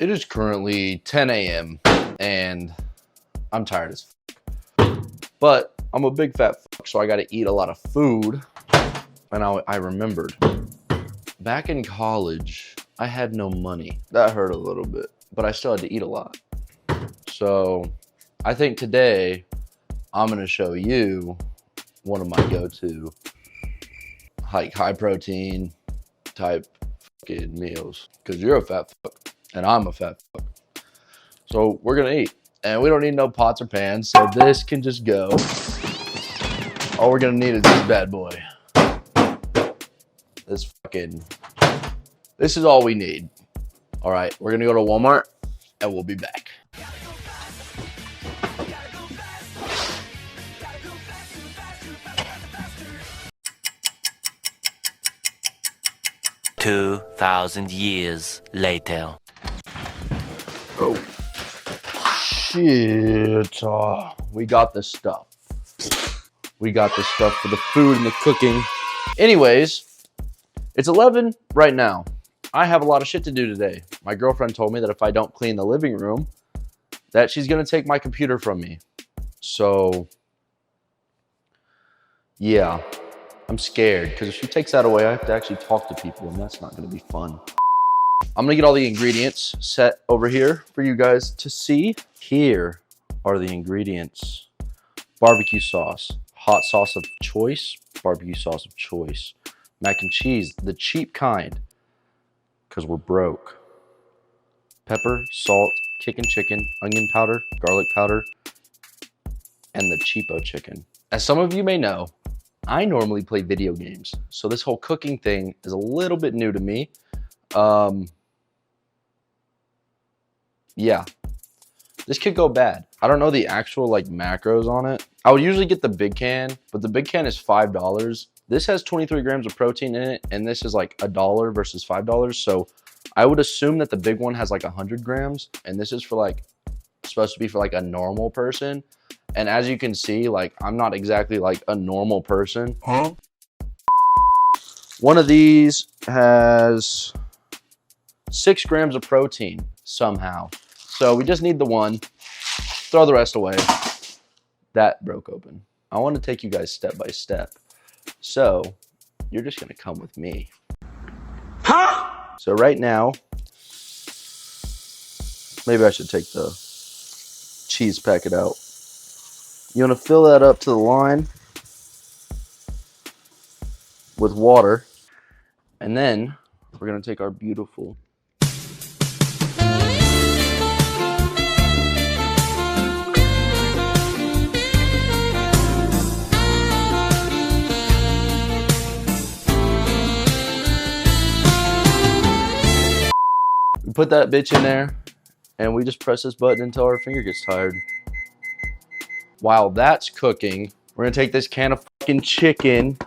It is currently 10 a.m. and I'm tired as fuck. But I'm a big fat fuck, so I gotta eat a lot of food. And I remembered, back in college, I had no money. That hurt a little bit, but I still had to eat a lot. So I think today I'm gonna show you one of my go-to high protein type fucking meals, because you're a fat fuck and I'm a fat fuck. So we're gonna eat, and we don't need no pots or pans, so this can just go. All we're gonna need is this bad boy. This is all we need. All right, we're gonna go to Walmart and we'll be back. "2,000 years later." Oh, shit. We got the stuff. We got the stuff for the food and the cooking. Anyways, it's 11 right now. I have a lot of shit to do today. My girlfriend told me that if I don't clean the living room, that she's gonna take my computer from me. So, yeah, I'm scared, because if she takes that away, I have to actually talk to people, and that's not gonna be fun. I'm gonna get all the ingredients set over here for you guys to see. Here are the ingredients: barbecue sauce, hot sauce of choice, barbecue sauce of choice, mac and cheese, the cheap kind, because we're broke, pepper, salt, kickin' chicken, onion powder, garlic powder, and the cheapo chicken. As some of you may know, I normally play video games, so this whole cooking thing is a little bit new to me. Yeah, this could go bad. I don't know the actual like macros on it. I would usually get the big can, but the big can is $5. This has 23 grams of protein in it, and this is like $1 versus $5. So I would assume that the big one has like 100 grams, and this is for like, supposed to be for like a normal person. And as you can see, like, I'm not exactly like a normal person. Huh? One of these has 6 grams of protein somehow. So we just need the one, throw the rest away. That broke open. I want to take you guys step by step. So you're just gonna come with me. Huh? So right now, maybe I should take the cheese packet out. You wanna fill that up to the line with water. And then we're gonna take our beautiful put that bitch in there, and we just press this button until our finger gets tired. While that's cooking, we're gonna take this can of fucking chicken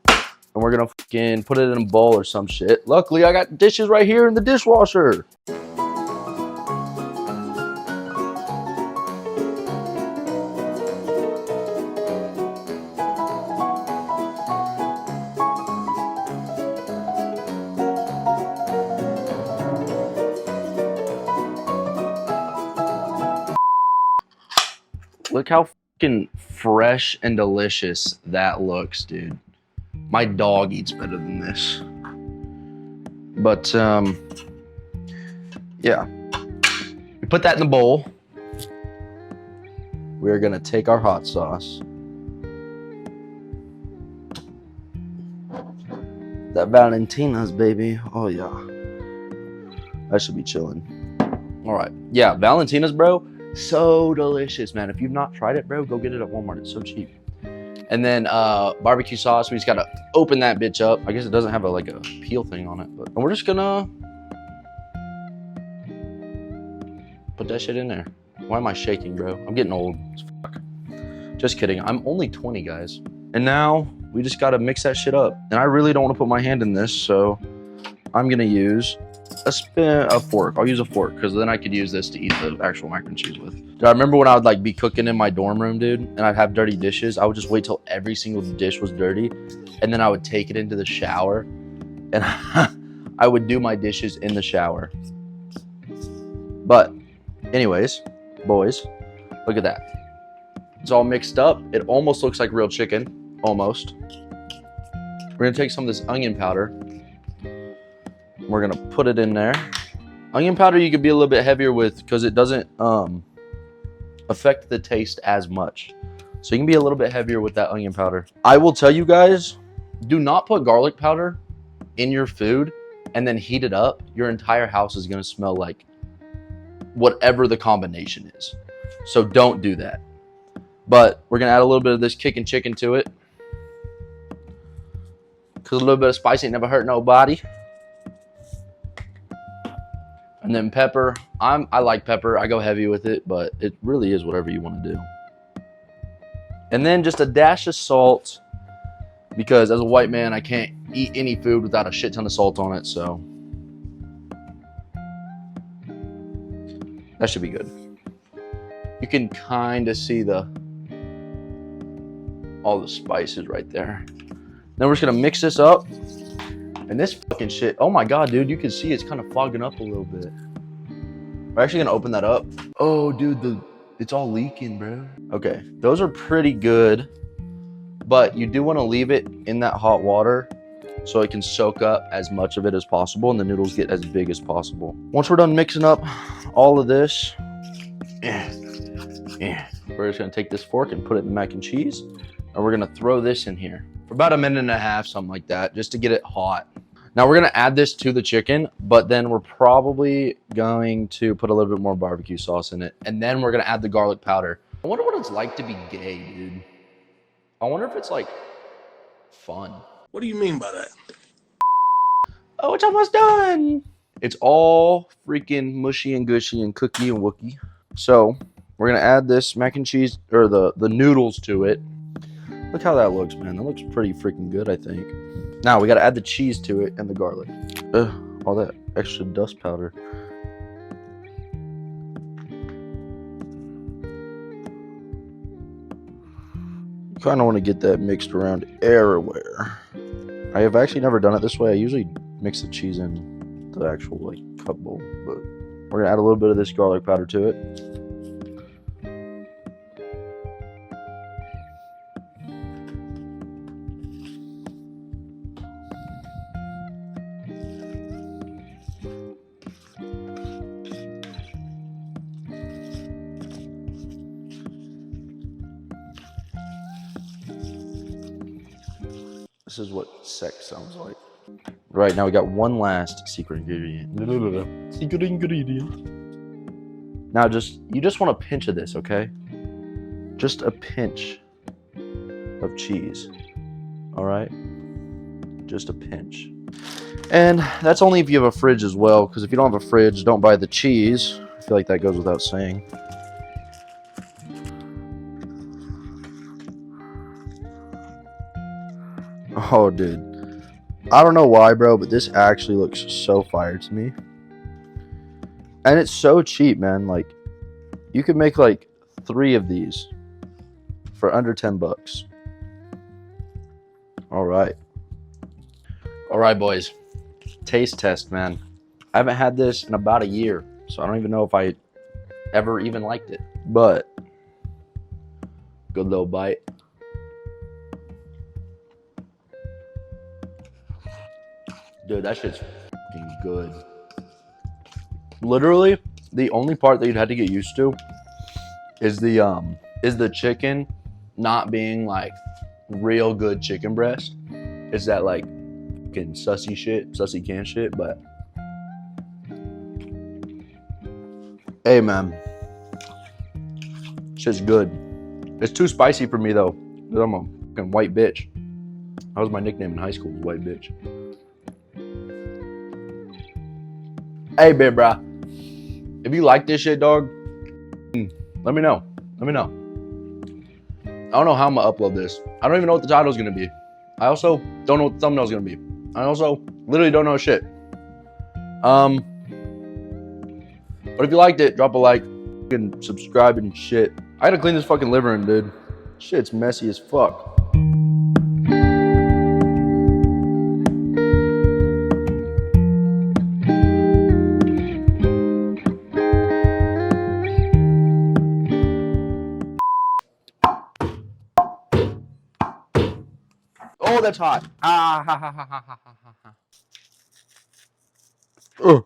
and we're gonna fucking put it in a bowl or some shit. Luckily, I got dishes right here in the dishwasher. Look how fucking fresh and delicious that looks, dude. My dog eats better than this. But, yeah. We put that in the bowl. We're gonna take our hot sauce. That Valentina's, baby. Oh, yeah. That should be chilling. All right. Yeah, Valentina's, bro. So delicious, man. If you've not tried it, bro, go get it at Walmart. It's so cheap. And then barbecue sauce. We just gotta open that bitch up. I guess it doesn't have like a peel thing on it, but and we're just gonna put that shit in there. Why am I shaking, bro? I'm getting old as fuck. Just kidding. I'm only 20, guys. And now we just gotta mix that shit up. And I really don't want to put my hand in this, so I'm gonna use a fork. I'll use a fork because then I could use this to eat the actual mac and cheese with. Dude, I remember when I would like be cooking in my dorm room, dude, and I'd have dirty dishes. I would just wait till every single dish was dirty, and then I would take it into the shower, and I would do my dishes in the shower. But anyways, boys, look at that. It's all mixed up. It almost looks like real chicken, almost. We're gonna take some of this onion powder. We're gonna put it in there. Onion powder you could be a little bit heavier with because it doesn't affect the taste as much. So you can be a little bit heavier with that onion powder. I will tell you guys, do not put garlic powder in your food and then heat it up. Your entire house is gonna smell like whatever the combination is. So don't do that. But we're gonna add a little bit of this kicking chicken to it. Cause a little bit of spice ain't never hurt nobody. And then pepper. I like pepper. I go heavy with it, but it really is whatever you want to do. And then just a dash of salt, because as a white man, I can't eat any food without a shit ton of salt on it, so that should be good. You can kind of see all the spices right there. Then we're just gonna mix this up. And this fucking shit, oh my God, dude, you can see it's kind of fogging up a little bit. We're actually gonna open that up. Oh, dude, it's all leaking, bro. Okay, those are pretty good, but you do wanna leave it in that hot water so it can soak up as much of it as possible and the noodles get as big as possible. Once we're done mixing up all of this, we're just gonna take this fork and put it in the mac and cheese, and we're gonna throw this in here for about 1.5 minutes, something like that, just to get it hot. Now we're gonna add this to the chicken, but then we're probably going to put a little bit more barbecue sauce in it, and then we're gonna add the garlic powder. I wonder what it's like to be gay, dude. I wonder if it's like fun. What do you mean by that? Oh, it's almost done. It's all freaking mushy and gushy and cookie and wookie. So we're gonna add this mac and cheese, or the noodles to it. Look how that looks, man. That looks pretty freaking good, I think. Now we gotta add the cheese to it and the garlic. All that extra dust powder. You kind of want to get that mixed around everywhere. I have actually never done it this way. I usually mix the cheese in the actual like cup bowl, but we're gonna add a little bit of this garlic powder to it. This is what sex sounds like. Right, now we got one last secret ingredient. Secret ingredient. Now you just want a pinch of this, okay? Just a pinch of cheese. All right? Just a pinch. And that's only if you have a fridge as well, because if you don't have a fridge, don't buy the cheese. I feel like that goes without saying. Oh, dude. I don't know why, bro, but this actually looks so fire to me. And it's so cheap, man. Like, you could make like 3 of these for under 10 bucks. All right. All right, boys. Taste test, man. I haven't had this in about a year, so I don't even know if I ever even liked it. But, good little bite. Dude, that shit's fucking good. Literally, the only part that you'd have to get used to is the chicken not being like real good chicken breast. It's that like fucking sussy can shit, but hey, man, shit's good. It's too spicy for me though. I'm a fucking white bitch. That was my nickname in high school, was white bitch. Hey, babe, bro. If you like this shit, dog, let me know. Let me know. I don't know how I'm gonna upload this. I don't even know what the title's gonna be. I also don't know what the thumbnail's gonna be. I also literally don't know shit. But if you liked it, drop a like and subscribe and shit. I gotta clean this fucking liver room, dude. Shit's messy as fuck. Oh, that's hot. Ah, ha, ha, ha, ha, ha, ha, ha.